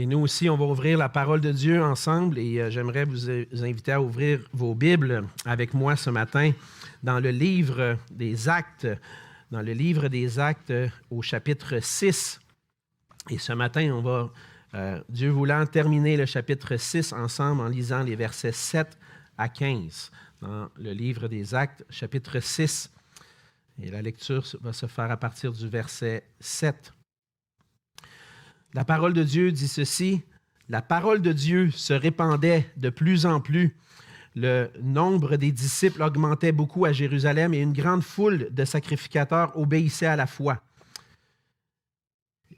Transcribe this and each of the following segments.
Et nous aussi, on va ouvrir la parole de Dieu ensemble et j'aimerais vous inviter à ouvrir vos Bibles avec moi ce matin dans le livre des Actes, au chapitre 6. Et ce matin, on va, Dieu voulant, terminer le chapitre 6 ensemble en lisant les versets 7 à 15 dans le livre des Actes, chapitre 6. Et la lecture va se faire à partir du verset 7. La parole de Dieu dit ceci: la parole de Dieu se répandait de plus en plus. Le nombre des disciples augmentait beaucoup à Jérusalem et une grande foule de sacrificateurs obéissait à la foi.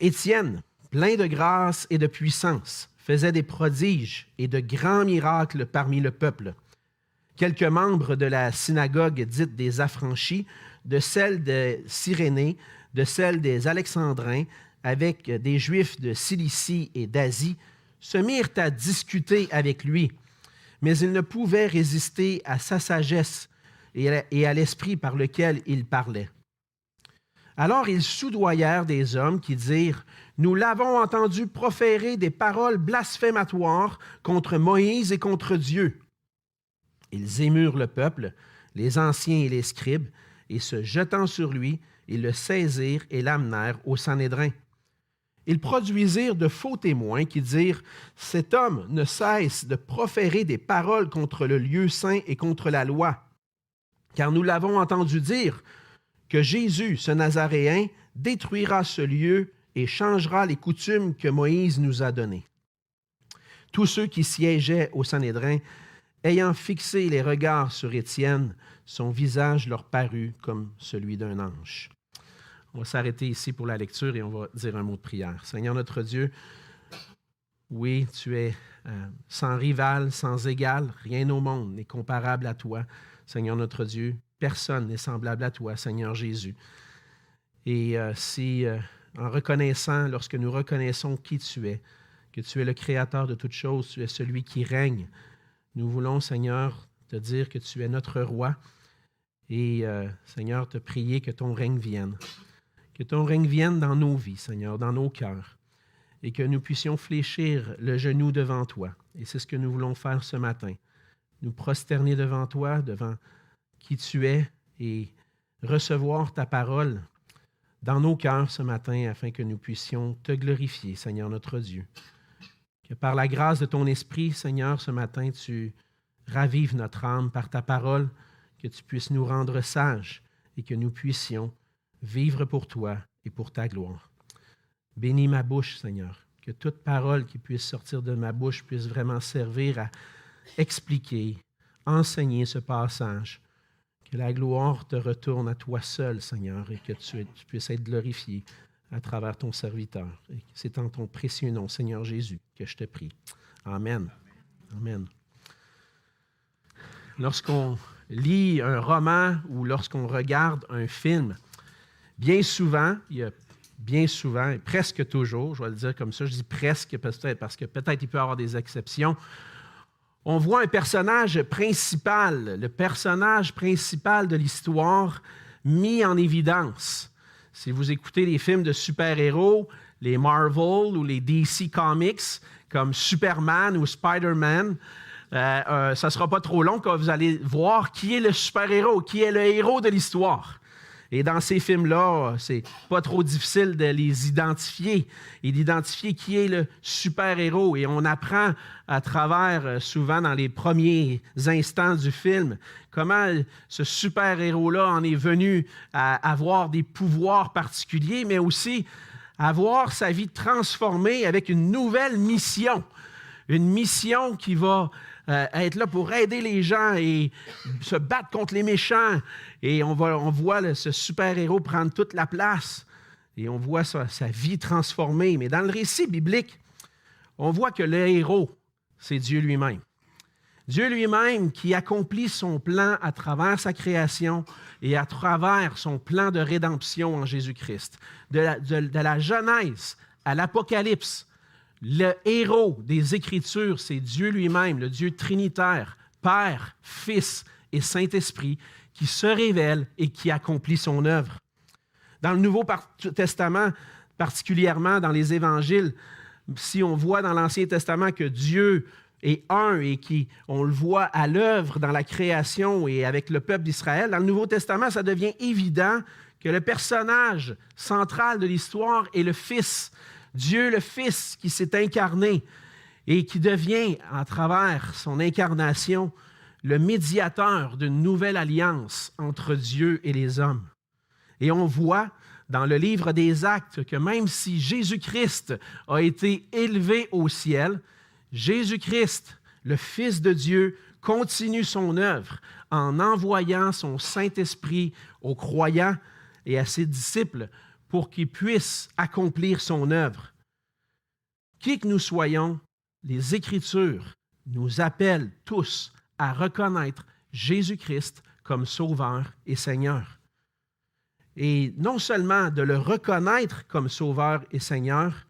Étienne, plein de grâce et de puissance, faisait des prodiges et de grands miracles parmi le peuple. Quelques membres de la synagogue dite des Affranchis, de celle des Cyrénés, de celle des Alexandrins, avec des Juifs de Cilicie et d'Asie, se mirent à discuter avec lui, mais ils ne pouvaient résister à sa sagesse et à l'esprit par lequel il parlait. Alors ils soudoyèrent des hommes qui dirent: « Nous l'avons entendu proférer des paroles blasphématoires contre Moïse et contre Dieu. » Ils émurent le peuple, les anciens et les scribes, et se jetant sur lui, ils le saisirent et l'amenèrent au Sanhédrin. Ils produisirent de faux témoins qui dirent: « Cet homme ne cesse de proférer des paroles contre le lieu saint et contre la loi. Car nous l'avons entendu dire que Jésus, ce Nazaréen, détruira ce lieu et changera les coutumes que Moïse nous a données. » Tous ceux qui siégeaient au Sanhédrin, ayant fixé les regards sur Étienne, son visage leur parut comme celui d'un ange. On va s'arrêter ici pour la lecture et on va dire un mot de prière. Seigneur notre Dieu, oui, tu es sans rival, sans égal, rien au monde n'est comparable à toi. Seigneur notre Dieu, personne n'est semblable à toi, Seigneur Jésus. Et en reconnaissant, lorsque nous reconnaissons qui tu es, que tu es le Créateur de toutes choses, tu es celui qui règne, nous voulons, Seigneur, te dire que tu es notre roi et, Seigneur, te prier que ton règne vienne. Que ton règne vienne dans nos vies, Seigneur, dans nos cœurs, et que nous puissions fléchir le genou devant toi. Et c'est ce que nous voulons faire ce matin. Nous prosterner devant toi, devant qui tu es, et recevoir ta parole dans nos cœurs ce matin, afin que nous puissions te glorifier, Seigneur notre Dieu. Que par la grâce de ton Esprit, Seigneur, ce matin, tu ravives notre âme par ta parole, que tu puisses nous rendre sages et que nous puissions vivre pour toi et pour ta gloire. Bénis ma bouche, Seigneur, que toute parole qui puisse sortir de ma bouche puisse vraiment servir à expliquer, enseigner ce passage. Que la gloire te retourne à toi seul, Seigneur, et que tu puisses être glorifié à travers ton serviteur. Et c'est en ton précieux nom, Seigneur Jésus, que je te prie. Amen. Amen. Lorsqu'on lit un roman ou lorsqu'on regarde un film, bien souvent, et presque toujours, je vais le dire comme ça, je dis presque peut-être parce que peut-être il peut y avoir des exceptions, on voit un personnage principal, le personnage principal de l'histoire mis en évidence. Si vous écoutez les films de super-héros, les Marvel ou les DC Comics, comme Superman ou Spider-Man, ça ne sera pas trop long quand vous allez voir qui est le super-héros, qui est le héros de l'histoire. Et dans ces films-là, c'est pas trop difficile de les identifier et d'identifier qui est le super-héros. Et on apprend à travers, souvent dans les premiers instants du film, comment ce super-héros-là en est venu à avoir des pouvoirs particuliers, mais aussi à voir sa vie transformée avec une nouvelle mission. Une mission qui va être là pour aider les gens et se battre contre les méchants. Et on voit ce super-héros prendre toute la place. Et on voit sa vie transformée. Mais dans le récit biblique, on voit que le héros, c'est Dieu lui-même. Dieu lui-même qui accomplit son plan à travers sa création et à travers son plan de rédemption en Jésus-Christ. De la Genèse à l'Apocalypse, le héros des Écritures, c'est Dieu lui-même, le Dieu trinitaire, Père, Fils et Saint-Esprit, qui se révèle et qui accomplit son œuvre. Dans le Nouveau Testament, particulièrement dans les Évangiles, Si on voit dans l'Ancien Testament que Dieu est un et qu'on le voit à l'œuvre dans la création et avec le peuple d'Israël, dans le Nouveau Testament, ça devient évident que le personnage central de l'histoire est le Fils. Dieu le Fils qui s'est incarné et qui devient, à travers son incarnation, le médiateur d'une nouvelle alliance entre Dieu et les hommes. Et on voit dans le livre des Actes que même si Jésus-Christ a été élevé au ciel, Jésus-Christ, le Fils de Dieu, continue son œuvre en envoyant son Saint-Esprit aux croyants et à ses disciples pour qu'ils puissent accomplir son œuvre. Qui que nous soyons, les Écritures nous appellent tous à reconnaître Jésus-Christ comme Sauveur et Seigneur. Et non seulement de le reconnaître comme Sauveur et Seigneur,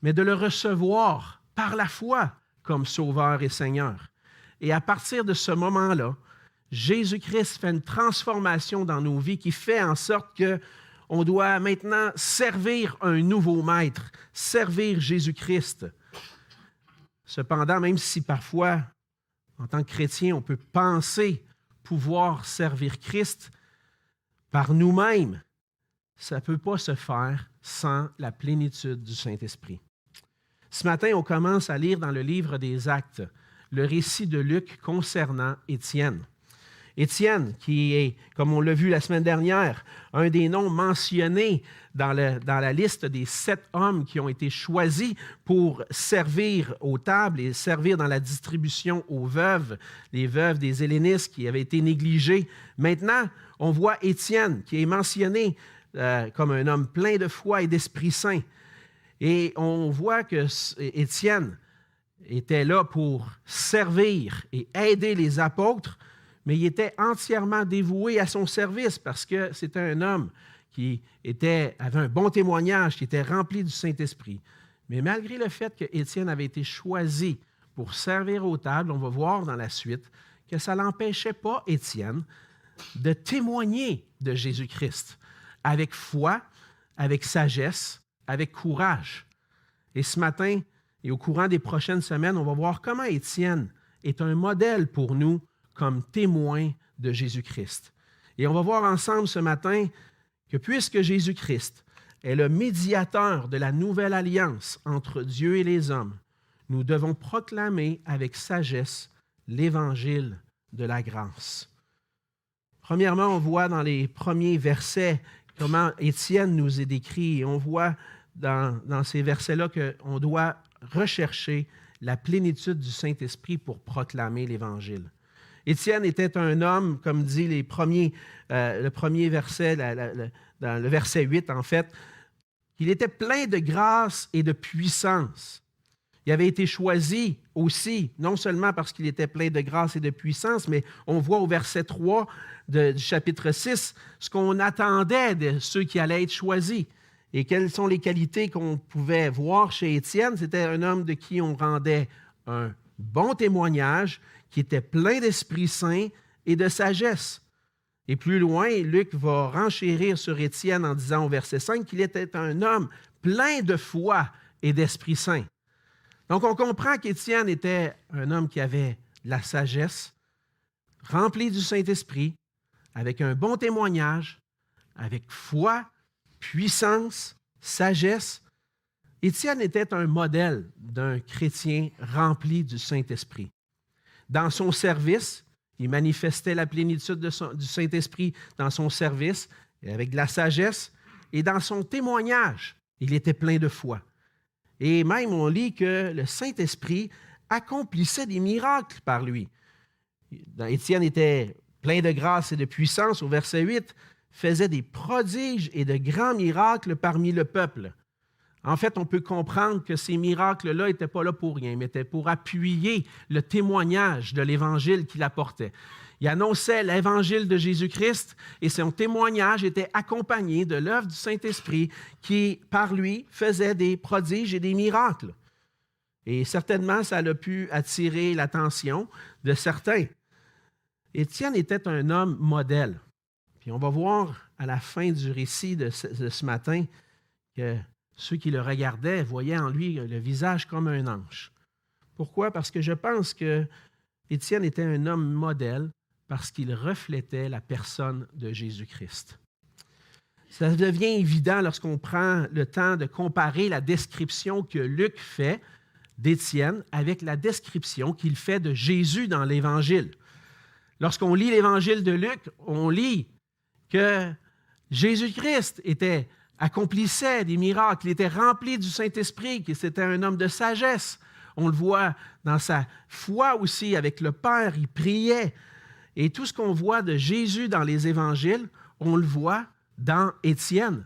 mais de le recevoir par la foi comme Sauveur et Seigneur. Et à partir de ce moment-là, Jésus-Christ fait une transformation dans nos vies qui fait en sorte qu'on doit maintenant servir un nouveau maître, servir Jésus-Christ. Cependant, même si parfois, en tant que chrétien, on peut penser pouvoir servir Christ par nous-mêmes, ça ne peut pas se faire sans la plénitude du Saint-Esprit. Ce matin, on commence à lire dans le livre des Actes le récit de Luc concernant Étienne. Étienne, qui est, comme on l'a vu la semaine dernière, un des noms mentionnés dans la liste des 7 hommes qui ont été choisis pour servir aux tables et servir dans la distribution aux veuves, les veuves des Hellénistes qui avaient été négligées. Maintenant, on voit Étienne, qui est mentionné comme un homme plein de foi et d'Esprit Saint. Et on voit que Étienne était là pour servir et aider les apôtres, mais il était entièrement dévoué à son service parce que c'était un homme qui avait un bon témoignage, qui était rempli du Saint-Esprit. Mais malgré le fait que Étienne avait été choisi pour servir aux tables, on va voir dans la suite que ça ne l'empêchait pas, Étienne, de témoigner de Jésus-Christ avec foi, avec sagesse, avec courage. Et ce matin, et au courant des prochaines semaines, on va voir comment Étienne est un modèle pour nous comme témoin de Jésus-Christ. Et on va voir ensemble ce matin que puisque Jésus-Christ est le médiateur de la nouvelle alliance entre Dieu et les hommes, nous devons proclamer avec sagesse l'évangile de la grâce. Premièrement, on voit dans les premiers versets comment Étienne nous est décrit. Et on voit dans ces versets-là qu'on doit rechercher la plénitude du Saint-Esprit pour proclamer l'Évangile. Étienne était un homme, comme dit le premier verset, dans le verset 8 en fait, il était plein de grâce et de puissance. Il avait été choisi aussi, non seulement parce qu'il était plein de grâce et de puissance, mais on voit au verset 3 du chapitre 6 ce qu'on attendait de ceux qui allaient être choisis. Et quelles sont les qualités qu'on pouvait voir chez Étienne? C'était un homme de qui on rendait un bon témoignage, qui était plein d'Esprit Saint et de sagesse. Et plus loin, Luc va renchérir sur Étienne en disant au verset 5 qu'il était un homme plein de foi et d'Esprit Saint. Donc, on comprend qu'Étienne était un homme qui avait de la sagesse, rempli du Saint-Esprit, avec un bon témoignage, avec foi, puissance, sagesse. Étienne était un modèle d'un chrétien rempli du Saint-Esprit. Dans son service, il manifestait la plénitude du Saint-Esprit dans son service, avec de la sagesse, et dans son témoignage, il était plein de foi. Et même, on lit que le Saint-Esprit accomplissait des miracles par lui. Étienne était plein de grâce et de puissance, au verset 8, faisait des prodiges et de grands miracles parmi le peuple. En fait, on peut comprendre que ces miracles-là n'étaient pas là pour rien, mais étaient pour appuyer le témoignage de l'Évangile qu'il apportait. Il annonçait l'Évangile de Jésus-Christ et son témoignage était accompagné de l'œuvre du Saint-Esprit qui, par lui, faisait des prodiges et des miracles. Et certainement, ça a pu attirer l'attention de certains. Étienne était un homme modèle. Puis on va voir à la fin du récit de ce matin que ceux qui le regardaient voyaient en lui le visage comme un ange. Pourquoi? Parce que je pense que Étienne était un homme modèle parce qu'il reflétait la personne de Jésus-Christ. Ça devient évident lorsqu'on prend le temps de comparer la description que Luc fait d'Étienne avec la description qu'il fait de Jésus dans l'Évangile. Lorsqu'on lit l'Évangile de Luc, on lit que Jésus-Christ accomplissait des miracles, il était rempli du Saint-Esprit, que c'était un homme de sagesse. On le voit dans sa foi aussi avec le Père, il priait. Et tout ce qu'on voit de Jésus dans les Évangiles, on le voit dans Étienne,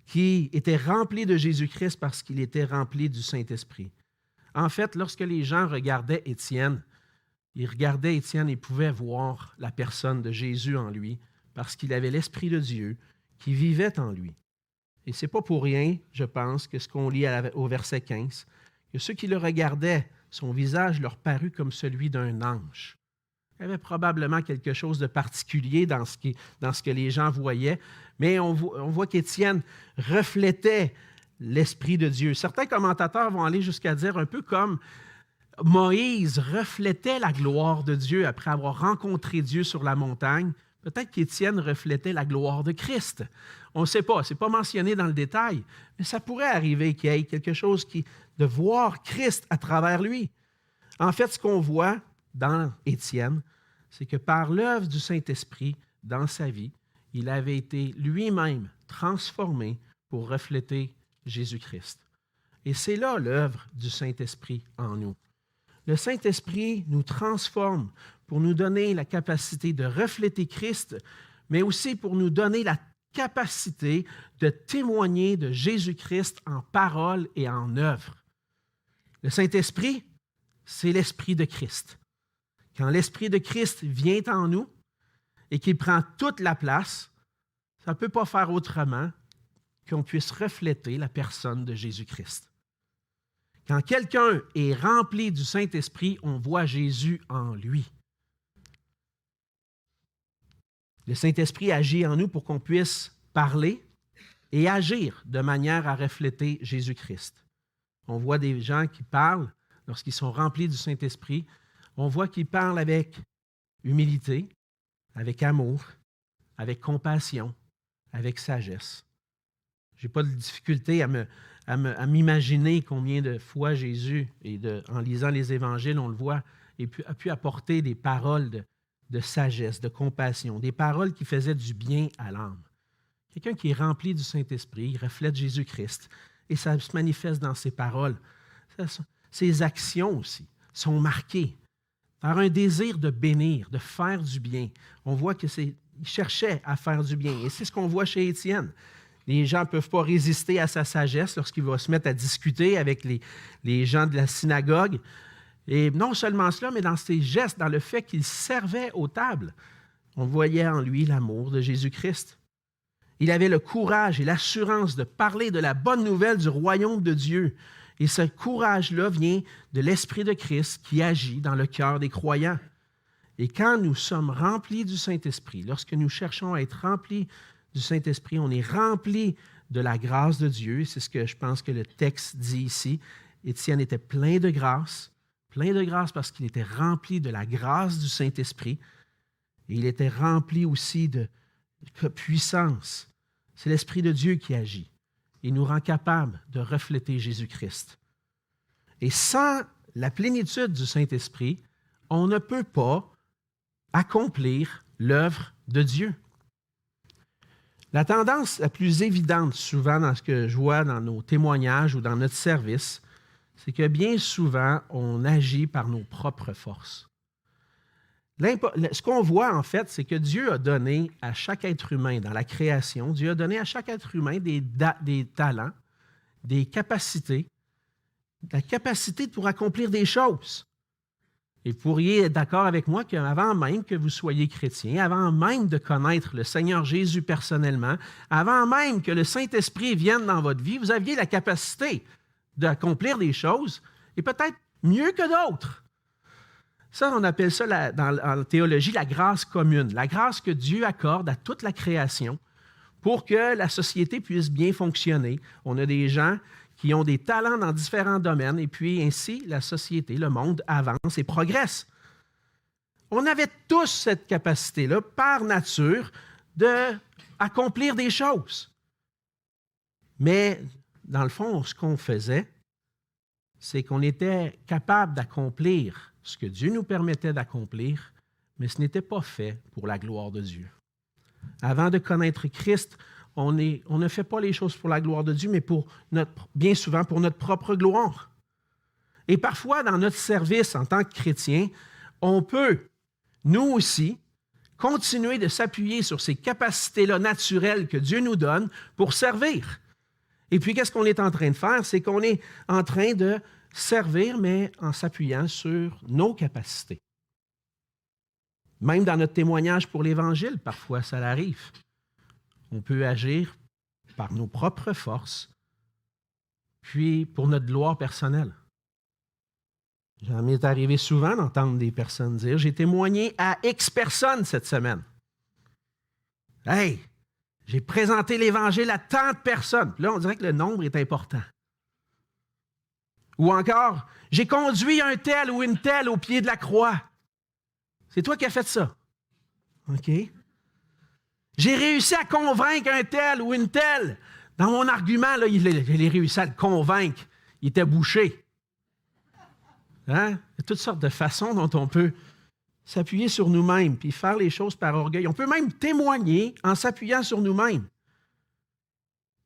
qui était rempli de Jésus-Christ parce qu'il était rempli du Saint-Esprit. En fait, lorsque les gens regardaient Étienne, ils pouvaient voir la personne de Jésus en lui parce qu'il avait l'Esprit de Dieu qui vivait en lui. Et ce n'est pas pour rien, je pense, que ce qu'on lit au verset 15, que ceux qui le regardaient, son visage leur parut comme celui d'un ange. Il y avait probablement quelque chose de particulier dans ce que les gens voyaient, mais on voit qu'Étienne reflétait l'Esprit de Dieu. Certains commentateurs vont aller jusqu'à dire un peu comme Moïse reflétait la gloire de Dieu après avoir rencontré Dieu sur la montagne. Peut-être qu'Étienne reflétait la gloire de Christ. On ne sait pas, ce n'est pas mentionné dans le détail, mais ça pourrait arriver qu'il y ait quelque chose de voir Christ à travers lui. En fait, ce qu'on voit dans Étienne, c'est que par l'œuvre du Saint-Esprit dans sa vie, il avait été lui-même transformé pour refléter Jésus-Christ. Et c'est là l'œuvre du Saint-Esprit en nous. Le Saint-Esprit nous transforme pour nous donner la capacité de refléter Christ, mais aussi pour nous donner la capacité de témoigner de Jésus-Christ en parole et en œuvre. Le Saint-Esprit, c'est l'Esprit de Christ. Quand l'Esprit de Christ vient en nous et qu'il prend toute la place, ça ne peut pas faire autrement qu'on puisse refléter la personne de Jésus-Christ. Quand quelqu'un est rempli du Saint-Esprit, on voit Jésus en lui. Le Saint-Esprit agit en nous pour qu'on puisse parler et agir de manière à refléter Jésus-Christ. On voit des gens qui parlent lorsqu'ils sont remplis du Saint-Esprit. On voit qu'ils parlent avec humilité, avec amour, avec compassion, avec sagesse. Je n'ai pas de difficulté à m'imaginer combien de fois Jésus, en lisant les Évangiles, on le voit, a pu apporter des paroles de sagesse, de compassion, des paroles qui faisaient du bien à l'âme. Quelqu'un qui est rempli du Saint-Esprit, il reflète Jésus-Christ, et ça se manifeste dans ses paroles. Ses actions aussi sont marquées par un désir de bénir, de faire du bien. On voit qu'il cherchait à faire du bien, et c'est ce qu'on voit chez Étienne. Les gens ne peuvent pas résister à sa sagesse lorsqu'il va se mettre à discuter avec les gens de la synagogue. Et non seulement cela, mais dans ses gestes, dans le fait qu'il servait aux tables, on voyait en lui l'amour de Jésus-Christ. Il avait le courage et l'assurance de parler de la bonne nouvelle du royaume de Dieu. Et ce courage-là vient de l'Esprit de Christ qui agit dans le cœur des croyants. Et quand nous sommes remplis du Saint-Esprit, lorsque nous cherchons à être remplis du Saint-Esprit, on est rempli de la grâce de Dieu. C'est ce que je pense que le texte dit ici. Étienne était plein de grâce parce qu'il était rempli de la grâce du Saint-Esprit. Et il était rempli aussi de puissance. C'est l'Esprit de Dieu qui agit. Il nous rend capables de refléter Jésus-Christ. Et sans la plénitude du Saint-Esprit, on ne peut pas accomplir l'œuvre de Dieu. La tendance la plus évidente, souvent dans ce que je vois dans nos témoignages ou dans notre service, c'est que bien souvent, on agit par nos propres forces. Ce qu'on voit, en fait, c'est que Dieu a donné à chaque être humain dans la création, Dieu a donné à chaque être humain des talents, des capacités, la capacité pour accomplir des choses. Et vous pourriez être d'accord avec moi qu'avant même que vous soyez chrétien, avant même de connaître le Seigneur Jésus personnellement, avant même que le Saint-Esprit vienne dans votre vie, vous aviez la capacité d'accomplir des choses, et peut-être mieux que d'autres. Ça, on appelle ça en théologie la grâce commune, la grâce que Dieu accorde à toute la création pour que la société puisse bien fonctionner. On a des gens qui ont des talents dans différents domaines, et puis ainsi, la société, le monde avance et progresse. On avait tous cette capacité-là, par nature, d'accomplir des choses. Mais, dans le fond, ce qu'on faisait, c'est qu'on était capable d'accomplir ce que Dieu nous permettait d'accomplir, mais ce n'était pas fait pour la gloire de Dieu. Avant de connaître Christ, on ne fait pas les choses pour la gloire de Dieu, mais bien souvent pour notre propre gloire. Et parfois, dans notre service en tant que chrétien, on peut, nous aussi, continuer de s'appuyer sur ces capacités-là naturelles que Dieu nous donne pour servir. Et puis, qu'est-ce qu'on est en train de faire? C'est qu'on est en train de servir, mais en s'appuyant sur nos capacités. Même dans notre témoignage pour l'Évangile, parfois, ça arrive. On peut agir par nos propres forces, puis pour notre gloire personnelle. Ça m'est arrivé souvent d'entendre des personnes dire « J'ai témoigné à X personnes cette semaine. Hey, j'ai présenté l'Évangile à tant de personnes. » Là, on dirait que le nombre est important. Ou encore, « J'ai conduit un tel ou une telle au pied de la croix. » C'est toi qui as fait ça. OK? J'ai réussi à convaincre un tel ou une telle. Dans mon argument, là, il a réussi à le convaincre. Il était bouché. Hein? Il y a toutes sortes de façons dont on peut s'appuyer sur nous-mêmes puis faire les choses par orgueil. On peut même témoigner en s'appuyant sur nous-mêmes.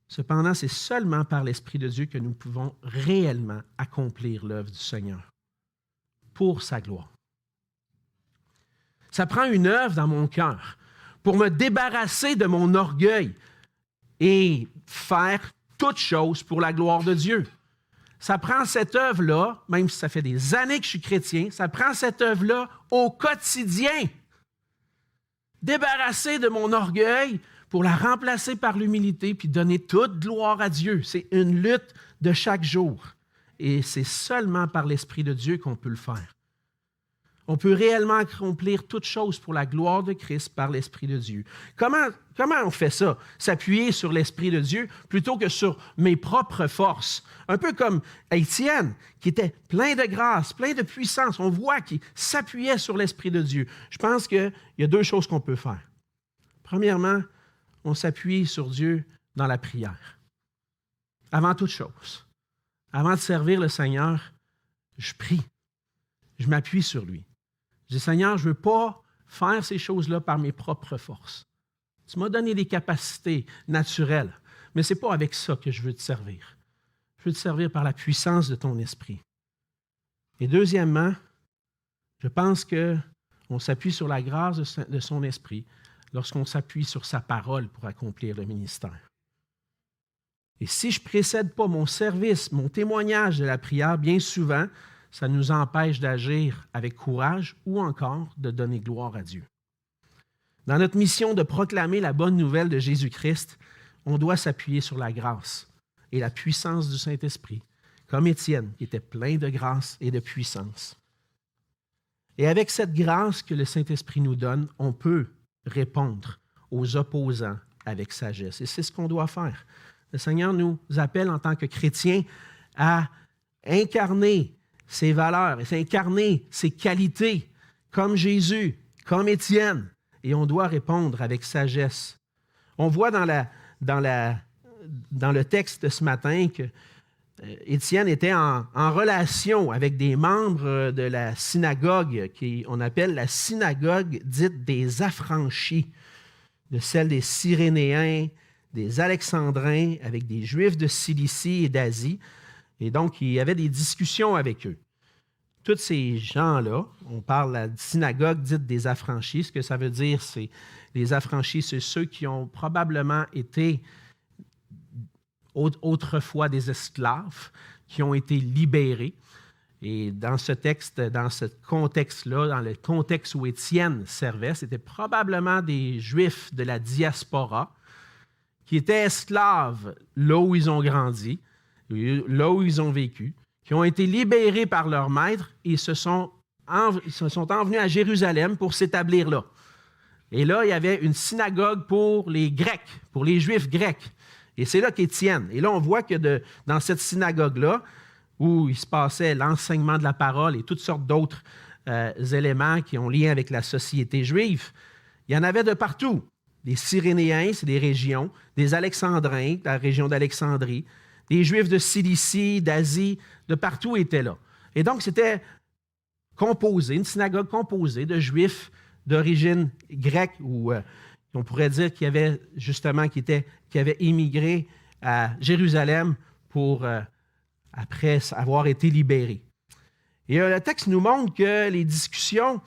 Cependant, c'est seulement par l'Esprit de Dieu que nous pouvons réellement accomplir l'œuvre du Seigneur pour sa gloire. Ça prend une œuvre dans mon cœur pour me débarrasser de mon orgueil et faire toute chose pour la gloire de Dieu. Ça prend cette œuvre-là, même si ça fait des années que je suis chrétien, ça prend cette œuvre-là au quotidien. Débarrasser de mon orgueil pour la remplacer par l'humilité puis donner toute gloire à Dieu. C'est une lutte de chaque jour. Et c'est seulement par l'Esprit de Dieu qu'on peut le faire. On peut réellement accomplir toute chose pour la gloire de Christ par l'Esprit de Dieu. Comment on fait ça? S'appuyer sur l'Esprit de Dieu plutôt que sur mes propres forces. Un peu comme Étienne, qui était plein de grâce, plein de puissance. On voit qu'il s'appuyait sur l'Esprit de Dieu. Je pense qu'il y a deux choses qu'on peut faire. Premièrement, on s'appuie sur Dieu dans la prière. Avant toute chose. Avant de servir le Seigneur, je prie. Je m'appuie sur lui. Je dis, Seigneur, je ne veux pas faire ces choses-là par mes propres forces. Tu m'as donné des capacités naturelles, mais ce n'est pas avec ça que je veux te servir. Je veux te servir par la puissance de ton esprit. Et deuxièmement, je pense qu'on s'appuie sur la grâce de son esprit lorsqu'on s'appuie sur sa parole pour accomplir le ministère. Et si je ne précède pas mon service, mon témoignage de la prière, bien souvent, ça nous empêche d'agir avec courage ou encore de donner gloire à Dieu. Dans notre mission de proclamer la bonne nouvelle de Jésus-Christ, on doit s'appuyer sur la grâce et la puissance du Saint-Esprit, comme Étienne, qui était plein de grâce et de puissance. Et avec cette grâce que le Saint-Esprit nous donne, on peut répondre aux opposants avec sagesse. Et c'est ce qu'on doit faire. Le Seigneur nous appelle en tant que chrétiens à incarner ses valeurs, et incarner ses qualités, comme Jésus, comme Étienne, et on doit répondre avec sagesse. On voit dans le texte de ce matin que Étienne était en relation avec des membres de la synagogue, qu'on appelle la synagogue dite des affranchis, de celle des Cyrénéens, des Alexandrins, avec des Juifs de Cilicie et d'Asie. Et donc, il y avait des discussions avec eux. Tous ces gens-là, on parle de la synagogue dite des affranchis. Ce que ça veut dire, c'est les affranchis, c'est ceux qui ont probablement été autrefois des esclaves, qui ont été libérés. Et dans ce texte, dans ce contexte-là, dans le contexte où Étienne servait, c'était probablement des Juifs de la diaspora qui étaient esclaves là où ils ont grandi, là où ils ont vécu, qui ont été libérés par leur maître et se sont envenus à Jérusalem pour s'établir là. Et là, il y avait une synagogue pour les Grecs, pour les Juifs grecs. Et c'est là qu'Étienne. Et là, on voit que dans cette synagogue-là, où il se passait l'enseignement de la parole et toutes sortes d'autres éléments qui ont lien avec la société juive, il y en avait de partout. Des Cyrénéens, c'est des régions, des Alexandrins, la région d'Alexandrie, des Juifs de Cilicie, d'Asie, de partout étaient là. Et donc, c'était composé, une synagogue composée de Juifs d'origine grecque, ou on pourrait dire qu'il y avait justement qui avaient immigré à Jérusalem pour après avoir été libérés. Et le texte nous montre que les discussions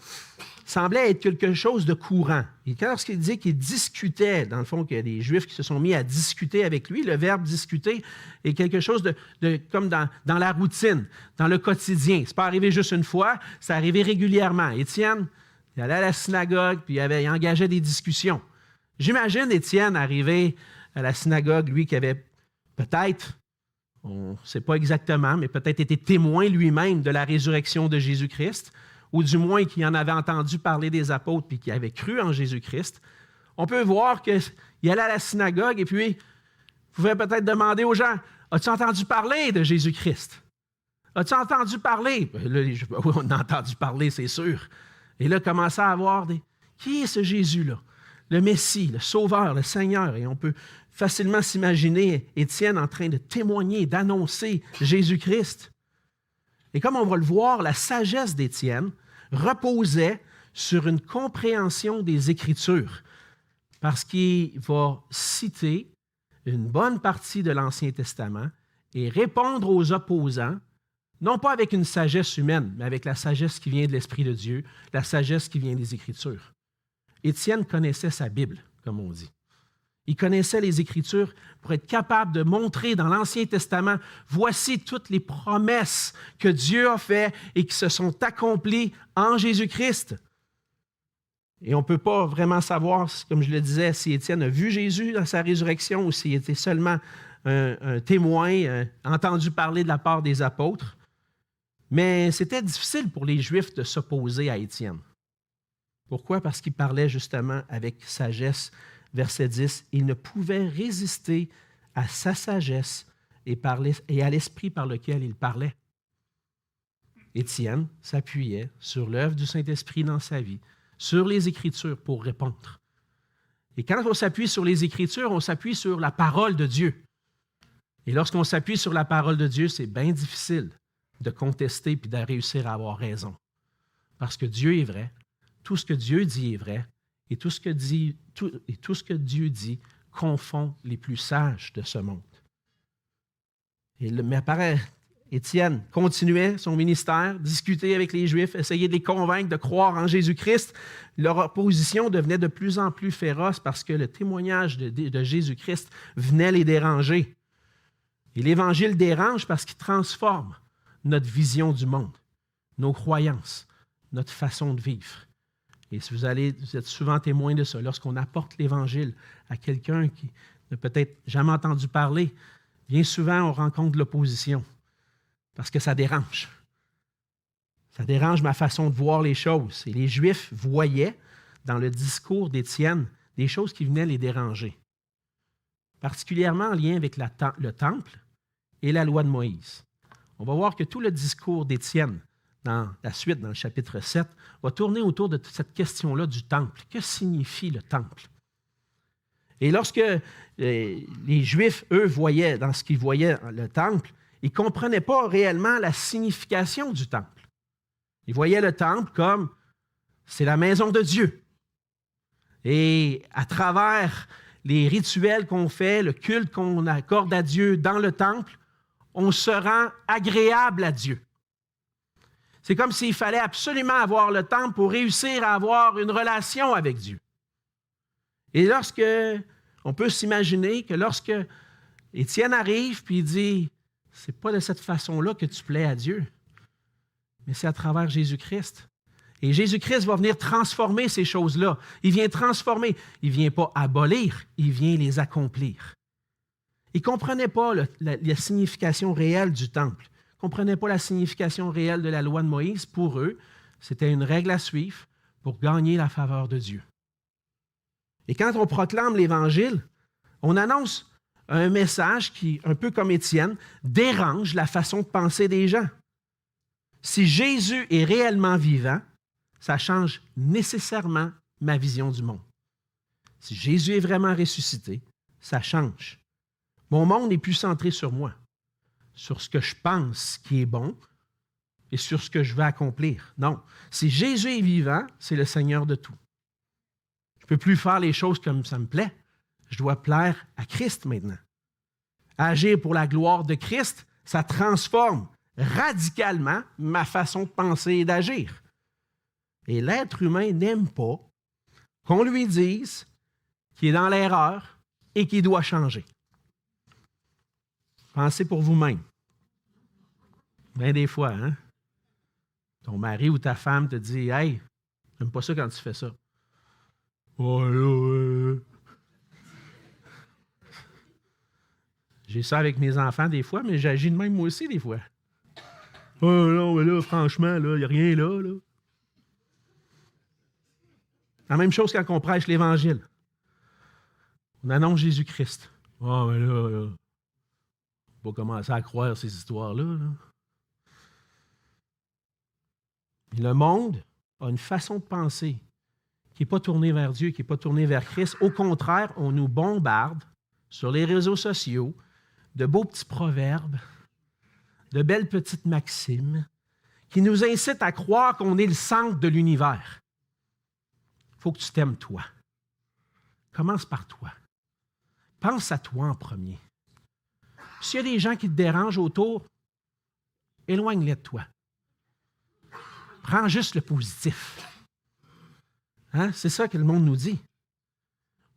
semblaient être quelque chose de courant. Et lorsqu'il dit qu'il discutait, dans le fond, qu'il y a des Juifs qui se sont mis à discuter avec lui, le verbe discuter est quelque chose de comme dans la routine, dans le quotidien. Ce n'est pas arrivé juste une fois, c'est arrivé régulièrement. Étienne, il allait à la synagogue, puis il engageait des discussions. J'imagine Étienne arriver à la synagogue, lui qui avait peut-être, on ne sait pas exactement, mais peut-être été témoin lui-même de la résurrection de Jésus-Christ, ou du moins qui en avait entendu parler des apôtres puis qui avait cru en Jésus-Christ. On peut voir qu'il allait à la synagogue et puis il pouvait peut-être demander aux gens, « As-tu entendu parler de Jésus-Christ? As-tu entendu parler? » Là, oui, on a entendu parler, c'est sûr. Et là, commençait à avoir qui est ce Jésus-là? Le Messie, le Sauveur, le Seigneur. Et on peut facilement s'imaginer Étienne en train de témoigner, d'annoncer Jésus-Christ. Et comme on va le voir, la sagesse d'Étienne reposait sur une compréhension des Écritures, parce qu'il va citer une bonne partie de l'Ancien Testament et répondre aux opposants, non pas avec une sagesse humaine, mais avec la sagesse qui vient de l'Esprit de Dieu, la sagesse qui vient des Écritures. Étienne connaissait sa Bible, comme on dit. Il connaissait les Écritures pour être capable de montrer dans l'Ancien Testament, voici toutes les promesses que Dieu a faites et qui se sont accomplies en Jésus-Christ. Et on ne peut pas vraiment savoir, comme je le disais, si Étienne a vu Jésus dans sa résurrection ou s'il était seulement un témoin, entendu parler de la part des apôtres. Mais c'était difficile pour les Juifs de s'opposer à Étienne. Pourquoi? Parce qu'il parlait justement avec sagesse. Verset 10, « Il ne pouvait résister à sa sagesse et à l'esprit par lequel il parlait. » Étienne s'appuyait sur l'œuvre du Saint-Esprit dans sa vie, sur les Écritures pour répondre. Et quand on s'appuie sur les Écritures, on s'appuie sur la parole de Dieu. Et lorsqu'on s'appuie sur la parole de Dieu, c'est bien difficile de contester puis de réussir à avoir raison. Parce que Dieu est vrai, tout ce que Dieu dit est vrai, et tout ce que Dieu dit confond les plus sages de ce monde. Mais apparaît, Étienne continuait son ministère, discutait avec les Juifs, essayait de les convaincre de croire en Jésus-Christ. Leur opposition devenait de plus en plus féroce parce que le témoignage de Jésus-Christ venait les déranger. Et l'Évangile dérange parce qu'il transforme notre vision du monde, nos croyances, notre façon de vivre. Et si vous êtes souvent témoin de ça, lorsqu'on apporte l'Évangile à quelqu'un qui n'a peut-être jamais entendu parler, bien souvent on rencontre de l'opposition parce que ça dérange. Ça dérange ma façon de voir les choses. Et les Juifs voyaient dans le discours d'Étienne des choses qui venaient les déranger, particulièrement en lien avec le temple et la loi de Moïse. On va voir que tout le discours d'Étienne, dans la suite, dans le chapitre 7, va tourner autour de cette question-là du temple. Que signifie le temple? Et lorsque les Juifs, eux, voyaient, dans ce qu'ils voyaient le temple, ils ne comprenaient pas réellement la signification du temple. Ils voyaient le temple comme c'est la maison de Dieu. Et à travers les rituels qu'on fait, le culte qu'on accorde à Dieu dans le temple, on se rend agréable à Dieu. C'est comme s'il fallait absolument avoir le temple pour réussir à avoir une relation avec Dieu. Et on peut s'imaginer que lorsque Étienne arrive puis il dit « C'est pas de cette façon-là que tu plais à Dieu, mais c'est à travers Jésus-Christ. » Et Jésus-Christ va venir transformer ces choses-là. Il vient transformer. Il ne vient pas abolir, il vient les accomplir. Ils ne comprenaient pas la signification réelle du temple. Ils ne comprenaient pas la signification réelle de la loi de Moïse. Pour eux, c'était une règle à suivre pour gagner la faveur de Dieu. Et quand on proclame l'Évangile, on annonce un message qui, un peu comme Étienne, dérange la façon de penser des gens. Si Jésus est réellement vivant, ça change nécessairement ma vision du monde. Si Jésus est vraiment ressuscité, ça change. Mon monde n'est plus centré sur moi, sur ce que je pense qui est bon et sur ce que je veux accomplir. Non, si Jésus est vivant, c'est le Seigneur de tout. Je ne peux plus faire les choses comme ça me plaît. Je dois plaire à Christ maintenant. Agir pour la gloire de Christ, ça transforme radicalement ma façon de penser et d'agir. Et l'être humain n'aime pas qu'on lui dise qu'il est dans l'erreur et qu'il doit changer. Pensez pour vous-même. Bien des fois, hein? Ton mari ou ta femme te dit « Hey, j'aime pas ça quand tu fais ça. » Oh là, J'ai ça avec mes enfants des fois, mais j'agis de même moi aussi des fois. Oh non, mais là, franchement, il n'y a rien là. La même chose quand on prêche l'Évangile. On annonce Jésus-Christ. Ah, mais là, on va commencer à croire ces histoires-là. Là. Le monde a une façon de penser qui n'est pas tournée vers Dieu, qui n'est pas tournée vers Christ. Au contraire, on nous bombarde sur les réseaux sociaux de beaux petits proverbes, de belles petites maximes qui nous incitent à croire qu'on est le centre de l'univers. Il faut que tu t'aimes toi. Commence par toi. Pense à toi en premier. S'il y a des gens qui te dérangent autour, éloigne-les de toi. Prends juste le positif. Hein? C'est ça que le monde nous dit.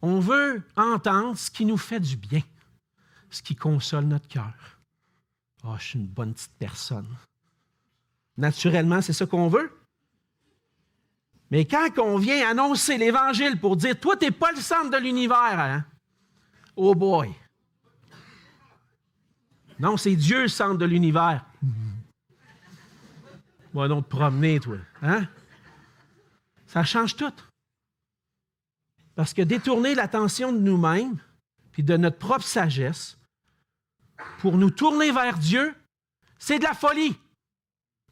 On veut entendre ce qui nous fait du bien, ce qui console notre cœur. Ah, je suis une bonne petite personne. Naturellement, c'est ça qu'on veut. Mais quand on vient annoncer l'Évangile pour dire « Toi, tu n'es pas le centre de l'univers, hein? » Oh boy! Non, c'est Dieu le centre de l'univers. Va donc te promener, toi. Hein? Ça change tout. Parce que détourner l'attention de nous-mêmes puis de notre propre sagesse pour nous tourner vers Dieu, c'est de la folie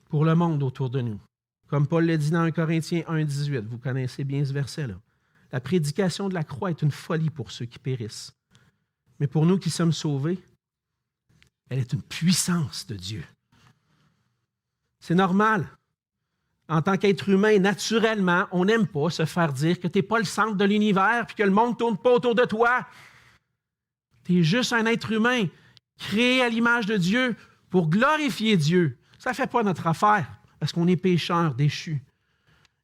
pour le monde autour de nous. Comme Paul le dit dans 1 Corinthiens 1,18, vous connaissez bien ce verset-là. La prédication de la croix est une folie pour ceux qui périssent. Mais pour nous qui sommes sauvés, elle est une puissance de Dieu. C'est normal. En tant qu'être humain, naturellement, on n'aime pas se faire dire que tu n'es pas le centre de l'univers et que le monde ne tourne pas autour de toi. Tu es juste un être humain créé à l'image de Dieu pour glorifier Dieu. Ça ne fait pas notre affaire parce qu'on est pécheurs, déchus.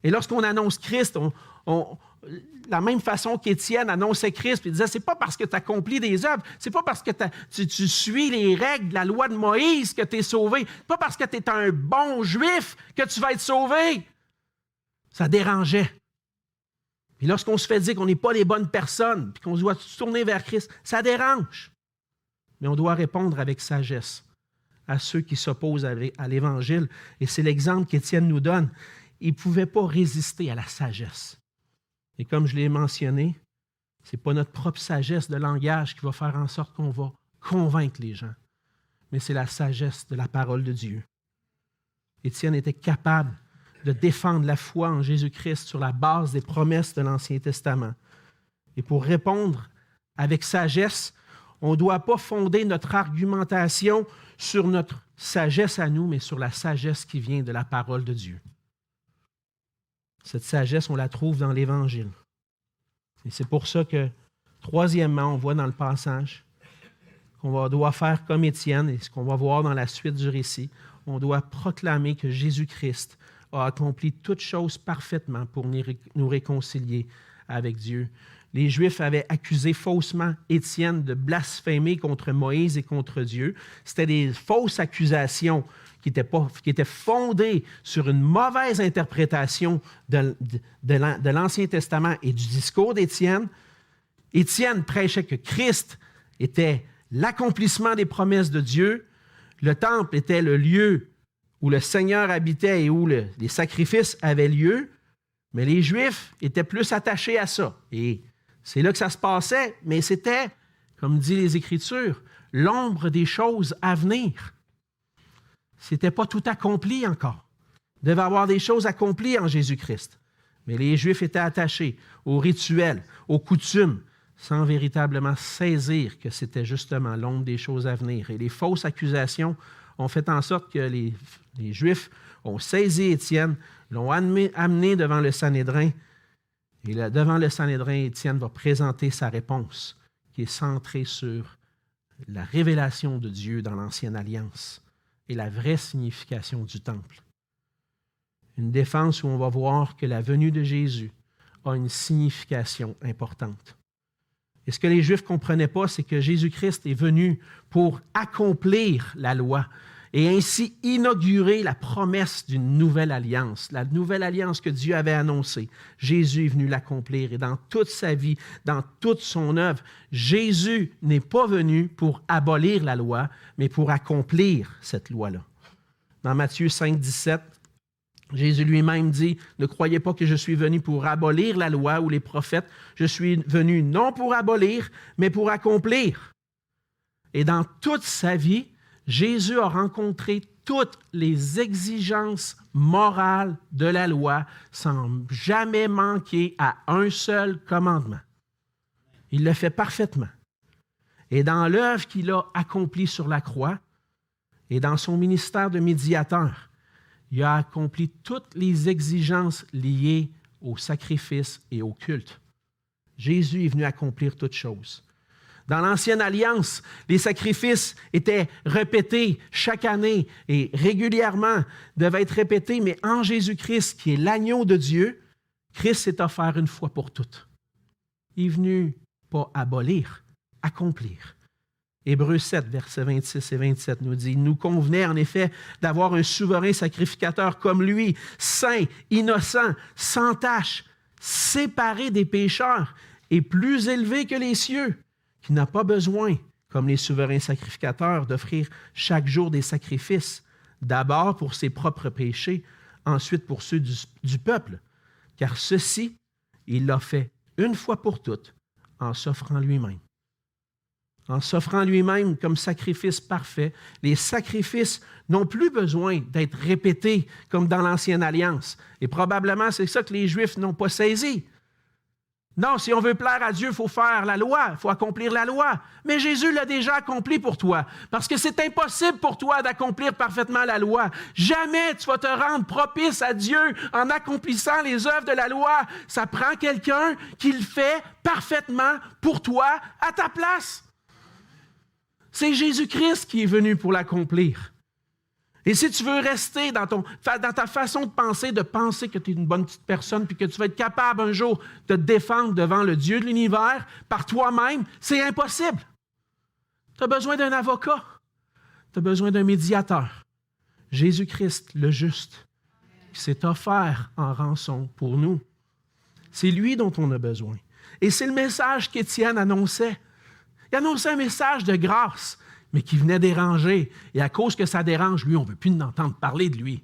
Et lorsqu'on annonce Christ, la même façon qu'Étienne annonçait Christ, il disait, c'est pas parce que tu accomplis des œuvres, c'est pas parce que tu suis les règles de la loi de Moïse que tu es sauvé, c'est pas parce que tu es un bon juif que tu vas être sauvé. Ça dérangeait. Puis lorsqu'on se fait dire qu'on n'est pas les bonnes personnes, puis qu'on doit se tourner vers Christ, ça dérange. Mais on doit répondre avec sagesse à ceux qui s'opposent à l'Évangile. Et c'est l'exemple qu'Étienne nous donne. Il ne pouvait pas résister à la sagesse. Et comme je l'ai mentionné, ce n'est pas notre propre sagesse de langage qui va faire en sorte qu'on va convaincre les gens, mais c'est la sagesse de la parole de Dieu. Étienne était capable de défendre la foi en Jésus-Christ sur la base des promesses de l'Ancien Testament. Et pour répondre avec sagesse, on ne doit pas fonder notre argumentation sur notre sagesse à nous, mais sur la sagesse qui vient de la parole de Dieu. Cette sagesse, on la trouve dans l'Évangile. Et c'est pour ça que, troisièmement, on voit dans le passage qu'on doit faire comme Étienne, et ce qu'on va voir dans la suite du récit, on doit proclamer que Jésus-Christ a accompli toutes choses parfaitement pour nous réconcilier avec Dieu. Les Juifs avaient accusé faussement Étienne de blasphémer contre Moïse et contre Dieu. C'était des fausses accusations qui étaient fondées sur une mauvaise interprétation de l'Ancien Testament et du discours d'Étienne. Étienne prêchait que Christ était l'accomplissement des promesses de Dieu. Le temple était le lieu où le Seigneur habitait et où les sacrifices avaient lieu. Mais les Juifs étaient plus attachés à ça. Et C'est là que ça se passait, mais c'était, comme dit les Écritures, l'ombre des choses à venir. C'était pas tout accompli encore. Il devait y avoir des choses accomplies en Jésus-Christ. Mais les Juifs étaient attachés aux rituels, aux coutumes, sans véritablement saisir que c'était justement l'ombre des choses à venir. Et les fausses accusations ont fait en sorte que les Juifs ont saisi Étienne, l'ont amené devant le Sanhédrin. Et là, devant le Sanhédrin, Étienne va présenter sa réponse, qui est centrée sur la révélation de Dieu dans l'Ancienne Alliance et la vraie signification du temple. Une défense où on va voir que la venue de Jésus a une signification importante. Et ce que les Juifs ne comprenaient pas, c'est que Jésus-Christ est venu pour accomplir la loi et ainsi inaugurer la promesse d'une nouvelle alliance, la nouvelle alliance que Dieu avait annoncée. Jésus est venu l'accomplir et dans toute sa vie, dans toute son œuvre, Jésus n'est pas venu pour abolir la loi, mais pour accomplir cette loi-là. Dans Matthieu 5, 17, Jésus lui-même dit, « Ne croyez pas que je suis venu pour abolir la loi ou les prophètes. Je suis venu non pour abolir, mais pour accomplir. » Et dans toute sa vie, Jésus a rencontré toutes les exigences morales de la loi sans jamais manquer à un seul commandement. Il le fait parfaitement. Et dans l'œuvre qu'il a accomplie sur la croix et dans son ministère de médiateur, il a accompli toutes les exigences liées au sacrifice et au culte. Jésus est venu accomplir toutes choses. Dans l'Ancienne Alliance, les sacrifices étaient répétés chaque année et régulièrement devaient être répétés, mais en Jésus-Christ, qui est l'agneau de Dieu, Christ s'est offert une fois pour toutes. Il est venu pas abolir, accomplir. Hébreux 7, versets 26 et 27 nous dit « Il nous convenait en effet d'avoir un souverain sacrificateur comme lui, saint, innocent, sans tache, séparé des pécheurs et plus élevé que les cieux, qui n'a pas besoin, comme les souverains sacrificateurs, d'offrir chaque jour des sacrifices, d'abord pour ses propres péchés, ensuite pour ceux du peuple, car ceci, il l'a fait une fois pour toutes en s'offrant lui-même. » En s'offrant lui-même comme sacrifice parfait, les sacrifices n'ont plus besoin d'être répétés comme dans l'Ancienne Alliance. Et probablement, c'est ça que les Juifs n'ont pas saisi. Non, si on veut plaire à Dieu, il faut faire la loi, il faut accomplir la loi. Mais Jésus l'a déjà accompli pour toi, parce que c'est impossible pour toi d'accomplir parfaitement la loi. Jamais tu vas te rendre propice à Dieu en accomplissant les œuvres de la loi. Ça prend quelqu'un qui le fait parfaitement pour toi, à ta place. C'est Jésus-Christ qui est venu pour l'accomplir. Et si tu veux rester dans ta façon de penser que tu es une bonne petite personne puis que tu vas être capable un jour de te défendre devant le Dieu de l'univers par toi-même, c'est impossible. Tu as besoin d'un avocat. Tu as besoin d'un médiateur. Jésus-Christ, le juste, qui s'est offert en rançon pour nous. C'est lui dont on a besoin. Et c'est le message qu'Étienne annonçait. Il annonçait un message de grâce, mais qui venait déranger. Et à cause que ça dérange, lui, on ne veut plus entendre parler de lui.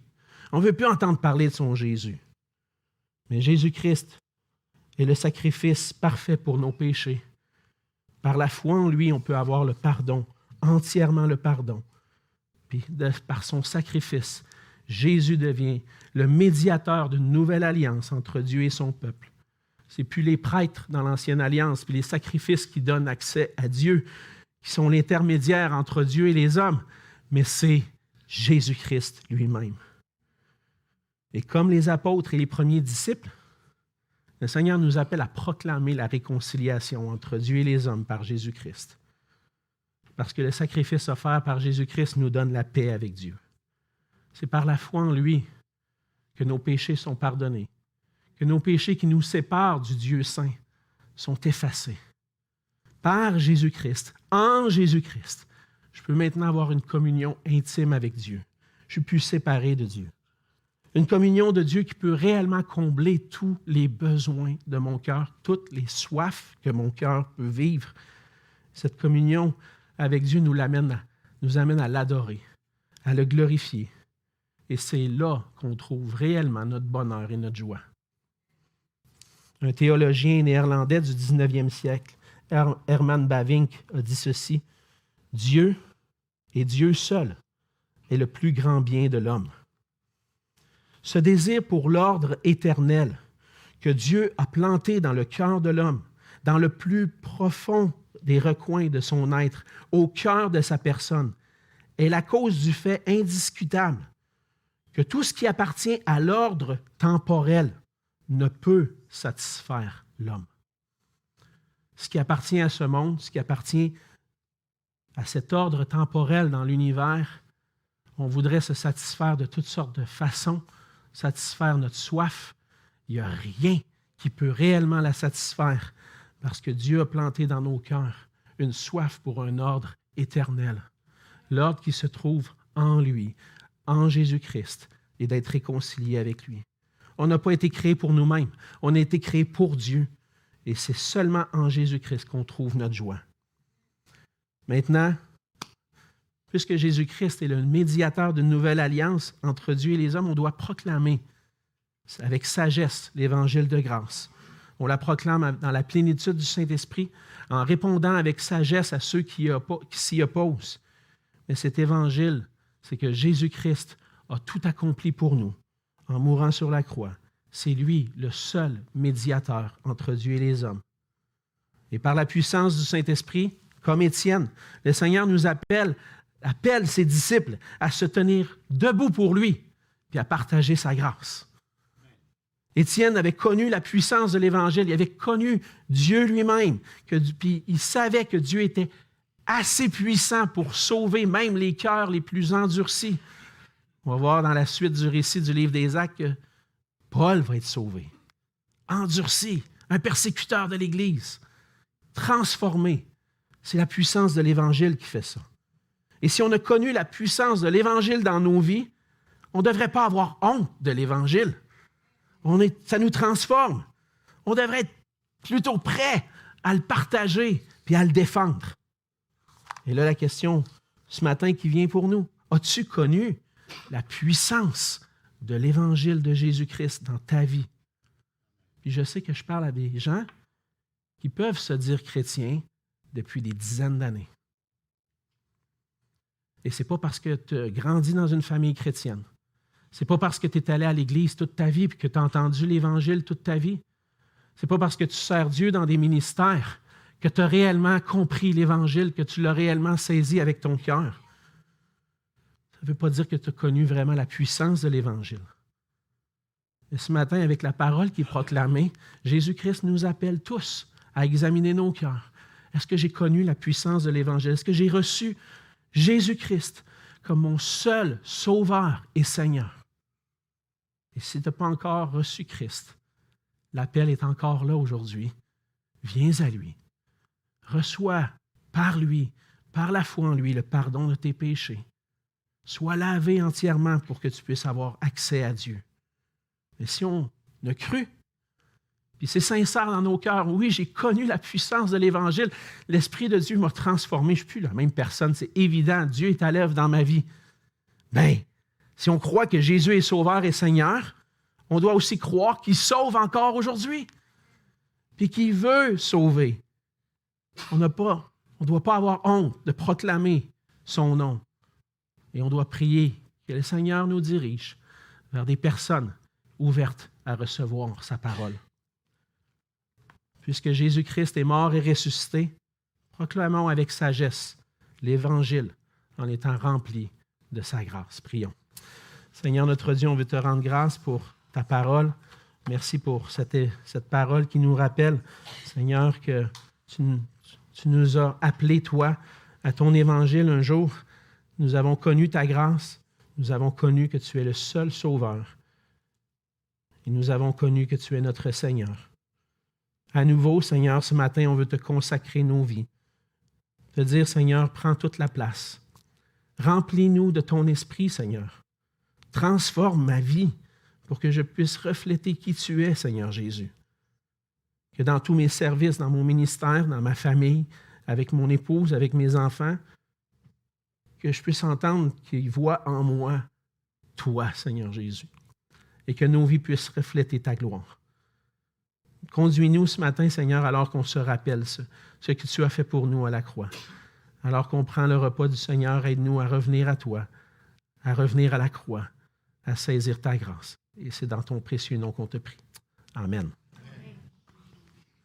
On ne veut plus entendre parler de son Jésus. Mais Jésus-Christ est le sacrifice parfait pour nos péchés. Par la foi en lui, on peut avoir le pardon, entièrement le pardon. Puis par son sacrifice, Jésus devient le médiateur d'une nouvelle alliance entre Dieu et son peuple. Ce n'est plus les prêtres dans l'Ancienne Alliance, puis les sacrifices qui donnent accès à Dieu, qui sont l'intermédiaire entre Dieu et les hommes, mais c'est Jésus-Christ lui-même. Et comme les apôtres et les premiers disciples, le Seigneur nous appelle à proclamer la réconciliation entre Dieu et les hommes par Jésus-Christ. Parce que le sacrifice offert par Jésus-Christ nous donne la paix avec Dieu. C'est par la foi en lui que nos péchés sont pardonnés, que nos péchés qui nous séparent du Dieu saint sont effacés. Par Jésus-Christ, en Jésus-Christ, je peux maintenant avoir une communion intime avec Dieu. Je ne suis plus séparé de Dieu. Une communion de Dieu qui peut réellement combler tous les besoins de mon cœur, toutes les soifs que mon cœur peut vivre. Cette communion avec Dieu nous amène à l'adorer, à le glorifier. Et c'est là qu'on trouve réellement notre bonheur et notre joie. Un théologien néerlandais du 19e siècle, Herman Bavinck, a dit ceci: « Dieu, et Dieu seul, est le plus grand bien de l'homme. » Ce désir pour l'ordre éternel que Dieu a planté dans le cœur de l'homme, dans le plus profond des recoins de son être, au cœur de sa personne, est la cause du fait indiscutable que tout ce qui appartient à l'ordre temporel ne peut satisfaire l'homme. Ce qui appartient à ce monde, ce qui appartient à cet ordre temporel dans l'univers, on voudrait se satisfaire de toutes sortes de façons, satisfaire notre soif. Il n'y a rien qui peut réellement la satisfaire parce que Dieu a planté dans nos cœurs une soif pour un ordre éternel. L'ordre qui se trouve en lui, en Jésus-Christ, et d'être réconcilié avec lui. On n'a pas été créé pour nous-mêmes, on a été créé pour Dieu. Et c'est seulement en Jésus-Christ qu'on trouve notre joie. Maintenant, puisque Jésus-Christ est le médiateur d'une nouvelle alliance entre Dieu et les hommes, on doit proclamer avec sagesse l'évangile de grâce. On la proclame dans la plénitude du Saint-Esprit, en répondant avec sagesse à ceux qui s'y opposent. Mais cet évangile, c'est que Jésus-Christ a tout accompli pour nous en mourant sur la croix. C'est lui le seul médiateur entre Dieu et les hommes. Et par la puissance du Saint-Esprit, comme Étienne, le Seigneur nous appelle ses disciples à se tenir debout pour lui et à partager sa grâce. Étienne avait connu la puissance de l'Évangile, il avait connu Dieu lui-même, puis il savait que Dieu était assez puissant pour sauver même les cœurs les plus endurcis. On va voir dans la suite du récit du livre des Actes que Paul va être sauvé, endurci, un persécuteur de l'Église, transformé. C'est la puissance de l'Évangile qui fait ça. Et si on a connu la puissance de l'Évangile dans nos vies, on ne devrait pas avoir honte de l'Évangile. Ça nous transforme. On devrait être plutôt prêt à le partager puis à le défendre. Et là, la question ce matin qui vient pour nous, as-tu connu la puissance de l'Évangile de Jésus-Christ dans ta vie? Puis je sais que je parle à des gens qui peuvent se dire chrétiens depuis des dizaines d'années. Et ce n'est pas parce que tu as grandi dans une famille chrétienne. Ce n'est pas parce que tu es allé à l'Église toute ta vie et que tu as entendu l'Évangile toute ta vie. Ce n'est pas parce que tu sers Dieu dans des ministères que tu as réellement compris l'Évangile, que tu l'as réellement saisi avec ton cœur. Ça ne veut pas dire que tu as connu vraiment la puissance de l'Évangile. Et ce matin, avec la parole qui est proclamée, Jésus-Christ nous appelle tous à examiner nos cœurs. Est-ce que j'ai connu la puissance de l'Évangile? Est-ce que j'ai reçu Jésus-Christ comme mon seul Sauveur et Seigneur? Et si tu n'as pas encore reçu Christ, l'appel est encore là aujourd'hui. Viens à lui. Reçois par lui, par la foi en lui, le pardon de tes péchés. Sois lavé entièrement pour que tu puisses avoir accès à Dieu. Mais si on a cru, puis c'est sincère dans nos cœurs, oui, j'ai connu la puissance de l'Évangile, l'Esprit de Dieu m'a transformé, je ne suis plus la même personne, c'est évident, Dieu est à l'œuvre dans ma vie. Bien, si on croit que Jésus est Sauveur et Seigneur, on doit aussi croire qu'il sauve encore aujourd'hui, puis qu'il veut sauver. On ne doit pas avoir honte de proclamer son nom. Et on doit prier que le Seigneur nous dirige vers des personnes ouvertes à recevoir sa parole. Puisque Jésus-Christ est mort et ressuscité, proclamons avec sagesse l'Évangile en étant remplis de sa grâce. Prions. Seigneur notre Dieu, on veut te rendre grâce pour ta parole. Merci pour cette parole qui nous rappelle, Seigneur, que tu nous as appelés, toi, à ton Évangile un jour. Nous avons connu ta grâce. Nous avons connu que tu es le seul Sauveur. Et nous avons connu que tu es notre Seigneur. À nouveau, Seigneur, ce matin, on veut te consacrer nos vies. Te dire, Seigneur, prends toute la place. Remplis-nous de ton esprit, Seigneur. Transforme ma vie pour que je puisse refléter qui tu es, Seigneur Jésus. Que dans tous mes services, dans mon ministère, dans ma famille, avec mon épouse, avec mes enfants, que je puisse entendre qu'ils voient en moi toi, Seigneur Jésus, et que nos vies puissent refléter ta gloire. Conduis-nous ce matin, Seigneur, alors qu'on se rappelle ce que tu as fait pour nous à la croix. Alors qu'on prend le repas du Seigneur, aide-nous à revenir à toi, à revenir à la croix, à saisir ta grâce. Et c'est dans ton précieux nom qu'on te prie. Amen.